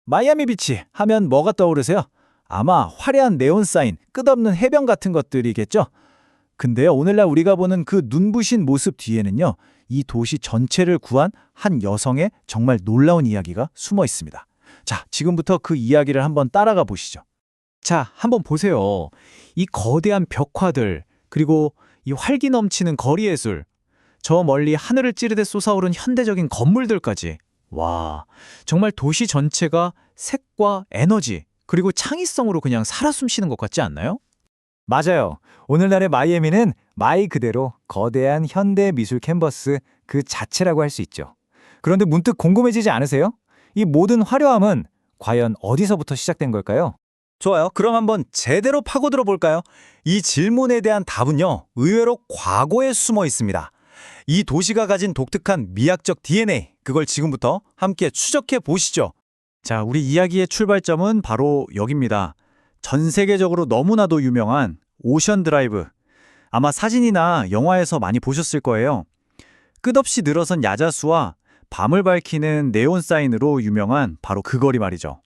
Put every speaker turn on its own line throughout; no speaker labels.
마이애미 비치 하면 뭐가 떠오르세요? 아마 화려한 네온 사인, 끝없는 해변 같은 것들이겠죠? 근데요, 오늘날 우리가 보는 그 눈부신 모습 뒤에는요, 이 도시 전체를 구한 한 여성의 정말 놀라운 이야기가 숨어 있습니다. 자, 지금부터 그 이야기를 한번 따라가 보시죠. 자, 한번 보세요. 이 거대한 벽화들, 그리고 이 활기 넘치는 거리 예술, 저 멀리 하늘을 찌르듯 솟아오른 현대적인 건물들까지. 와, 정말 도시 전체가 색과 에너지, 그리고 창의성으로 그냥 살아 숨쉬는 것 같지 않나요?
맞아요. 오늘날의 마이애미는 말 그대로 거대한 현대 미술 캔버스 그 자체라고 할 수 있죠. 그런데 문득 궁금해지지 않으세요? 이 모든 화려함은 과연 어디서부터 시작된 걸까요?
좋아요. 그럼 한번 제대로 파고들어 볼까요? 이 질문에 대한 답은요, 의외로 과거에 숨어 있습니다. 이 도시가 가진 독특한 미학적 DNA, 그걸 지금부터 함께 추적해 보시죠. 자, 우리 이야기의 출발점은 바로 여기입니다. 전 세계적으로 너무나도 유명한 오션 드라이브. 아마 사진이나 영화에서 많이 보셨을 거예요. 끝없이 늘어선 야자수와 밤을 밝히는 네온 사인으로 유명한 바로 그 거리 말이죠.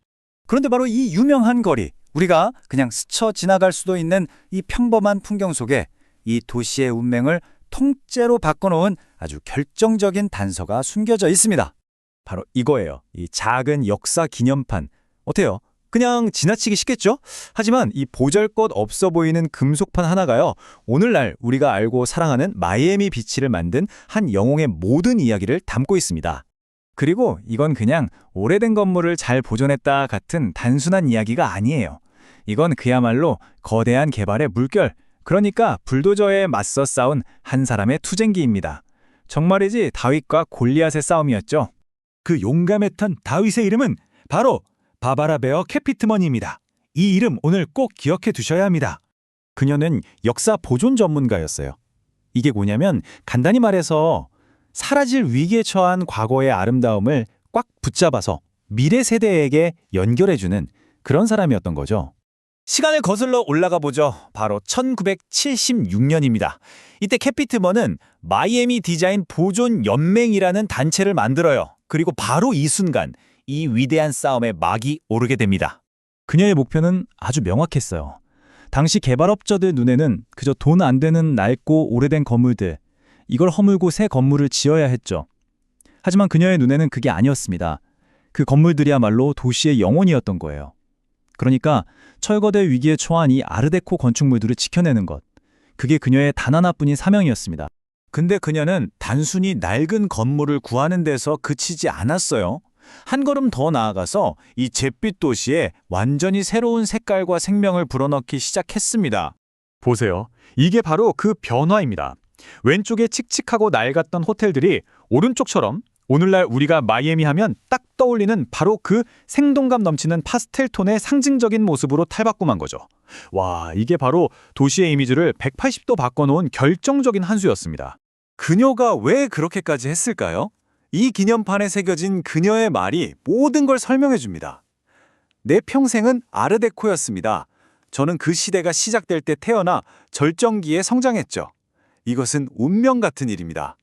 그런데 바로 이 유명한 거리, 우리가 그냥 스쳐 지나갈 수도 있는 이 평범한 풍경 속에 이 도시의 운명을 통째로 바꿔놓은 아주 결정적인 단서가 숨겨져 있습니다. 바로 이거예요. 이 작은 역사 기념판. 어때요? 그냥 지나치기 쉽겠죠? 하지만 이 보잘것 없어 보이는 금속판 하나가요, 오늘날 우리가 알고 사랑하는 마이애미 비치를 만든 한 영웅의 모든 이야기를 담고 있습니다. 그리고 이건 그냥 오래된 건물을 잘 보존했다 같은 단순한 이야기가 아니에요. 이건 그야말로 거대한 개발의 물결, 그러니까 불도저에 맞서 싸운 한 사람의 투쟁기입니다. 정말이지 다윗과 골리앗의 싸움이었죠. 그 용감했던 다윗의 이름은 바로 바바라 베어 캐피트먼입니다. 이 이름 오늘 꼭 기억해 두셔야 합니다. 그녀는 역사 보존 전문가였어요. 이게 뭐냐면 간단히 말해서 사라질 위기에 처한 과거의 아름다움을 꽉 붙잡아서 미래 세대에게 연결해주는 그런 사람이었던 거죠. 시간을 거슬러 올라가 보죠. 바로 1976년입니다. 이때 캐피트먼은 마이애미 디자인 보존 연맹이라는 단체를 만들어요. 그리고 바로 이 순간 이 위대한 싸움의 막이 오르게 됩니다. 그녀의 목표는 아주 명확했어요. 당시 개발업자들 눈에는 그저 돈 안 되는 낡고 오래된 건물들, 이걸 허물고 새 건물을 지어야 했죠. 하지만 그녀의 눈에는 그게 아니었습니다. 그 건물들이야말로 도시의 영혼이었던 거예요. 그러니까 철거될 위기에 처한 이 아르데코 건축물들을 지켜내는 것, 그게 그녀의 단 하나뿐인 사명이었습니다. 근데 그녀는 단순히 낡은 건물을 구하는 데서 그치지 않았어요. 한 걸음 더 나아가서 이 잿빛 도시에 완전히 새로운 색깔과 생명을 불어넣기 시작했습니다. 보세요. 이게 바로 그 변화입니다. 왼쪽에 칙칙하고 낡았던 호텔들이 오른쪽처럼 오늘날 우리가 마이애미 하면 딱 떠올리는 바로 그 생동감 넘치는 파스텔 톤의 상징적인 모습으로 탈바꿈한 거죠. 와, 이게 바로 도시의 이미지를 180도 바꿔놓은 결정적인 한 수였습니다. 그녀가 왜 그렇게까지 했을까요? 이 기념판에 새겨진 그녀의 말이 모든 걸 설명해 줍니다. 내 평생은 아르데코였습니다. 저는 그 시대가 시작될 때 태어나 절정기에 성장했죠. 이것은 운명 같은 일입니다.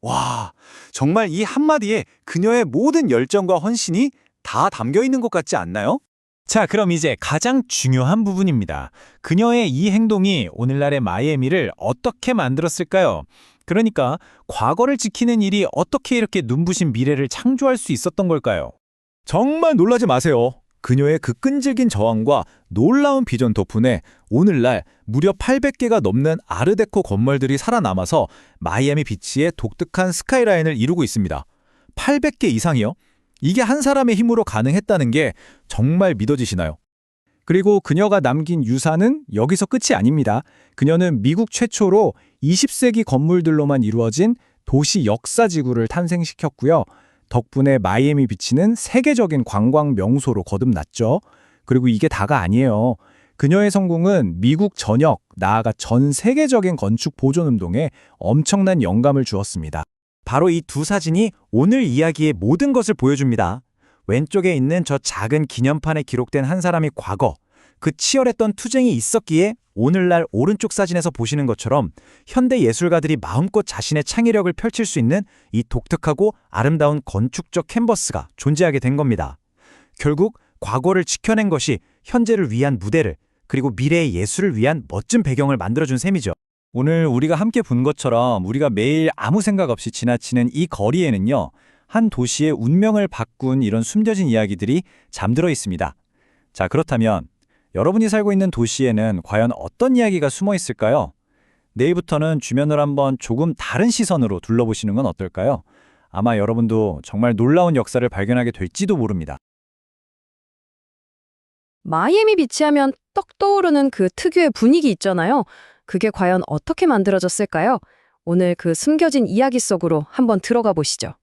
와, 정말 이 한마디에 그녀의 모든 열정과 헌신이 다 담겨 있는 것 같지 않나요? 자, 그럼 이제 가장 중요한 부분입니다. 그녀의 이 행동이 오늘날의 마이애미를 어떻게 만들었을까요? 그러니까 과거를 지키는 일이 어떻게 이렇게 눈부신 미래를 창조할 수 있었던 걸까요? 정말 놀라지 마세요. 그녀의 그 끈질긴 저항과 놀라운 비전 덕분에 오늘날 무려 800개가 넘는 아르데코 건물들이 살아남아서 마이애미 비치의 독특한 스카이라인을 이루고 있습니다. 800개 이상이요? 이게 한 사람의 힘으로 가능했다는 게 정말 믿어지시나요? 그리고 그녀가 남긴 유산은 여기서 끝이 아닙니다. 그녀는 미국 최초로 20세기 건물들로만 이루어진 도시 역사지구를 탄생시켰고요. 덕분에 마이애미 비치는 세계적인 관광 명소로 거듭났죠. 그리고 이게 다가 아니에요. 그녀의 성공은 미국 전역, 나아가 전 세계적인 건축 보존 운동에 엄청난 영감을 주었습니다. 바로 이 두 사진이 오늘 이야기의 모든 것을 보여줍니다. 왼쪽에 있는 저 작은 기념판에 기록된 한 사람의 과거, 그 치열했던 투쟁이 있었기에 오늘날 오른쪽 사진에서 보시는 것처럼 현대 예술가들이 마음껏 자신의 창의력을 펼칠 수 있는 이 독특하고 아름다운 건축적 캔버스가 존재하게 된 겁니다. 결국 과거를 지켜낸 것이 현재를 위한 무대를, 그리고 미래의 예술을 위한 멋진 배경을 만들어준 셈이죠.
오늘 우리가 함께 본 것처럼 우리가 매일 아무 생각 없이 지나치는 이 거리에는요, 한 도시의 운명을 바꾼 이런 숨겨진 이야기들이 잠들어 있습니다. 자, 그렇다면 여러분이 살고 있는 도시에는 과연 어떤 이야기가 숨어 있을까요? 내일부터는 주변을 한번 조금 다른 시선으로 둘러보시는 건 어떨까요? 아마 여러분도 정말 놀라운 역사를 발견하게 될지도 모릅니다.
마이애미 비치 하면 떡 떠오르는 그 특유의 분위기 있잖아요. 그게 과연 어떻게 만들어졌을까요? 오늘 그 숨겨진 이야기 속으로 한번 들어가 보시죠.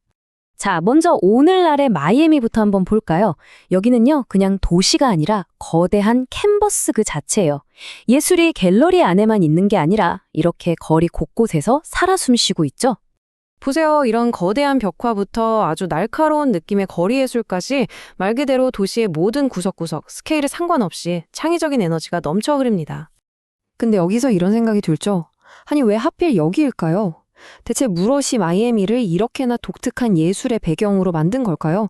자, 먼저 오늘날의 마이애미부터 한번 볼까요? 여기는요, 그냥 도시가 아니라 거대한 캔버스 그 자체예요. 예술이 갤러리 안에만 있는 게 아니라 이렇게 거리 곳곳에서 살아 숨쉬고 있죠. 보세요. 이런 거대한 벽화부터 아주 날카로운 느낌의 거리 예술까지 말 그대로 도시의 모든 구석구석, 스케일에 상관없이 창의적인 에너지가 넘쳐 흐릅니다. 근데 여기서 이런 생각이 들죠? 아니, 왜 하필 여기일까요? 대체 무엇이 마이애미를 이렇게나 독특한 예술의 배경으로 만든 걸까요?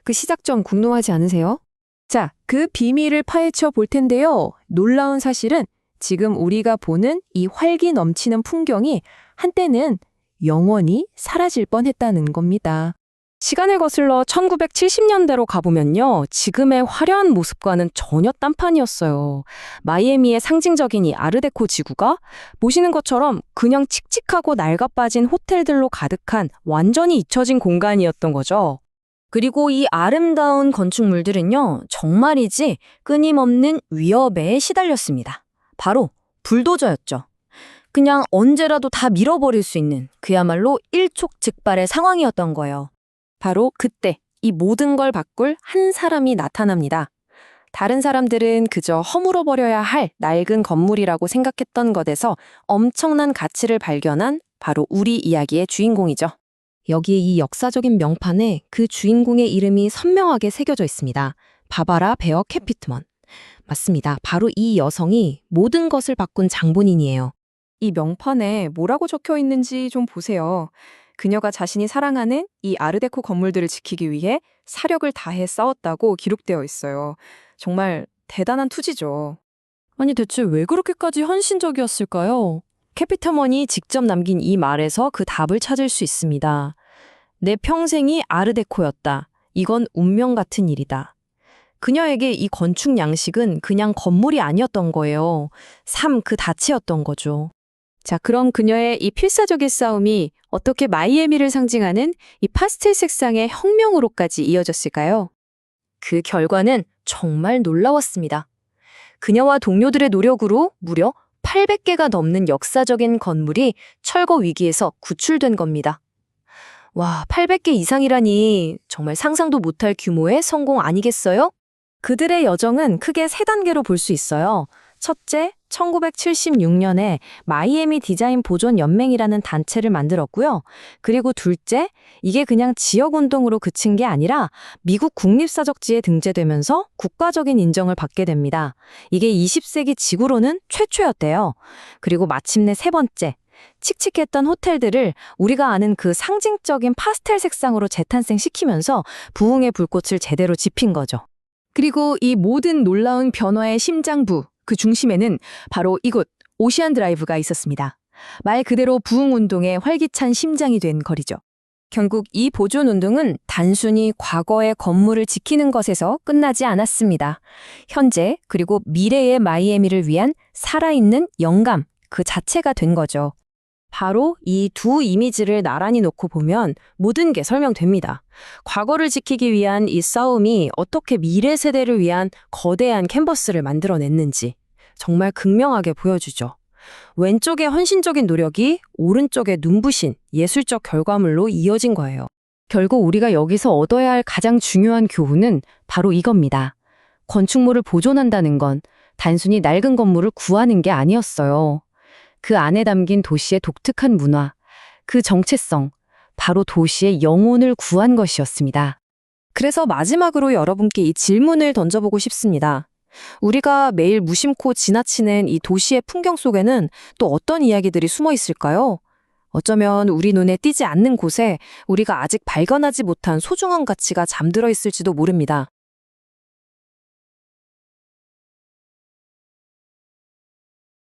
그 시작점 궁금하지 않으세요? 자, 그 비밀을 파헤쳐 볼 텐데요. 놀라운 사실은 지금 우리가 보는 이 활기 넘치는 풍경이 한때는 영원히 사라질 뻔했다는 겁니다. 시간을 거슬러 1970년대로 가보면요. 지금의 화려한 모습과는 전혀 딴판이었어요. 마이애미의 상징적인 이 아르데코 지구가 보시는 것처럼 그냥 칙칙하고 낡아빠진 호텔들로 가득한 완전히 잊혀진 공간이었던 거죠. 그리고 이 아름다운 건축물들은요. 정말이지 끊임없는 위협에 시달렸습니다. 바로 불도저였죠. 그냥 언제라도 다 밀어버릴 수 있는 그야말로 일촉즉발의 상황이었던 거예요. 바로 그때 이 모든 걸 바꿀 한 사람이 나타납니다. 다른 사람들은 그저 허물어버려야 할 낡은 건물이라고 생각했던 것에서 엄청난 가치를 발견한 바로 우리 이야기의 주인공이죠. 여기에 이 역사적인 명판에 그 주인공의 이름이 선명하게 새겨져 있습니다. 바바라 베어 캐피트먼. 맞습니다. 바로 이 여성이 모든 것을 바꾼 장본인이에요. 이 명판에 뭐라고 적혀 있는지 좀 보세요. 그녀가 자신이 사랑하는 이 아르데코 건물들을 지키기 위해 사력을 다해 싸웠다고 기록되어 있어요. 정말 대단한 투지죠. 아니 대체 왜 그렇게까지 헌신적이었을까요? 캐피터먼이 직접 남긴 이 말에서 그 답을 찾을 수 있습니다. 내 평생이 아르데코였다. 이건 운명 같은 일이다. 그녀에게 이 건축 양식은 그냥 건물이 아니었던 거예요. 삶 그 자체였던 거죠. 자, 그럼 그녀의 이 필사적인 싸움이 어떻게 마이애미를 상징하는 이 파스텔 색상의 혁명으로까지 이어졌을까요? 그 결과는 정말 놀라웠습니다. 그녀와 동료들의 노력으로 무려 800개가 넘는 역사적인 건물이 철거 위기에서 구출된 겁니다. 와, 800개 이상이라니 정말 상상도 못할 규모의 성공 아니겠어요? 그들의 여정은 크게 세 단계로 볼 수 있어요. 첫째, 1976년에 마이애미 디자인 보존 연맹이라는 단체를 만들었고요. 그리고 둘째, 이게 그냥 지역운동으로 그친 게 아니라 미국 국립사적지에 등재되면서 국가적인 인정을 받게 됩니다. 이게 20세기 지구로는 최초였대요. 그리고 마침내 세 번째, 칙칙했던 호텔들을 우리가 아는 그 상징적인 파스텔 색상으로 재탄생시키면서 부흥의 불꽃을 제대로 지핀 거죠. 그리고 이 모든 놀라운 변화의 심장부, 그 중심에는 바로 이곳 오시안 드라이브가 있었습니다. 말 그대로 부흥운동의 활기찬 심장이 된 거리죠. 결국 이 보존운동은 단순히 과거의 건물을 지키는 것에서 끝나지 않았습니다. 현재 그리고 미래의 마이애미를 위한 살아있는 영감 그 자체가 된 거죠. 바로 이 두 이미지를 나란히 놓고 보면 모든 게 설명됩니다. 과거를 지키기 위한 이 싸움이 어떻게 미래 세대를 위한 거대한 캔버스를 만들어냈는지 정말 극명하게 보여주죠. 왼쪽의 헌신적인 노력이 오른쪽의 눈부신 예술적 결과물로 이어진 거예요. 결국 우리가 여기서 얻어야 할 가장 중요한 교훈은 바로 이겁니다. 건축물을 보존한다는 건 단순히 낡은 건물을 구하는 게 아니었어요. 그 안에 담긴 도시의 독특한 문화, 그 정체성, 바로 도시의 영혼을 구한 것이었습니다. 그래서 마지막으로 여러분께 이 질문을 던져보고 싶습니다. 우리가 매일 무심코 지나치는 이 도시의 풍경 속에는 또 어떤 이야기들이 숨어 있을까요? 어쩌면 우리 눈에 띄지 않는 곳에 우리가 아직 발견하지 못한 소중한 가치가 잠들어 있을지도 모릅니다.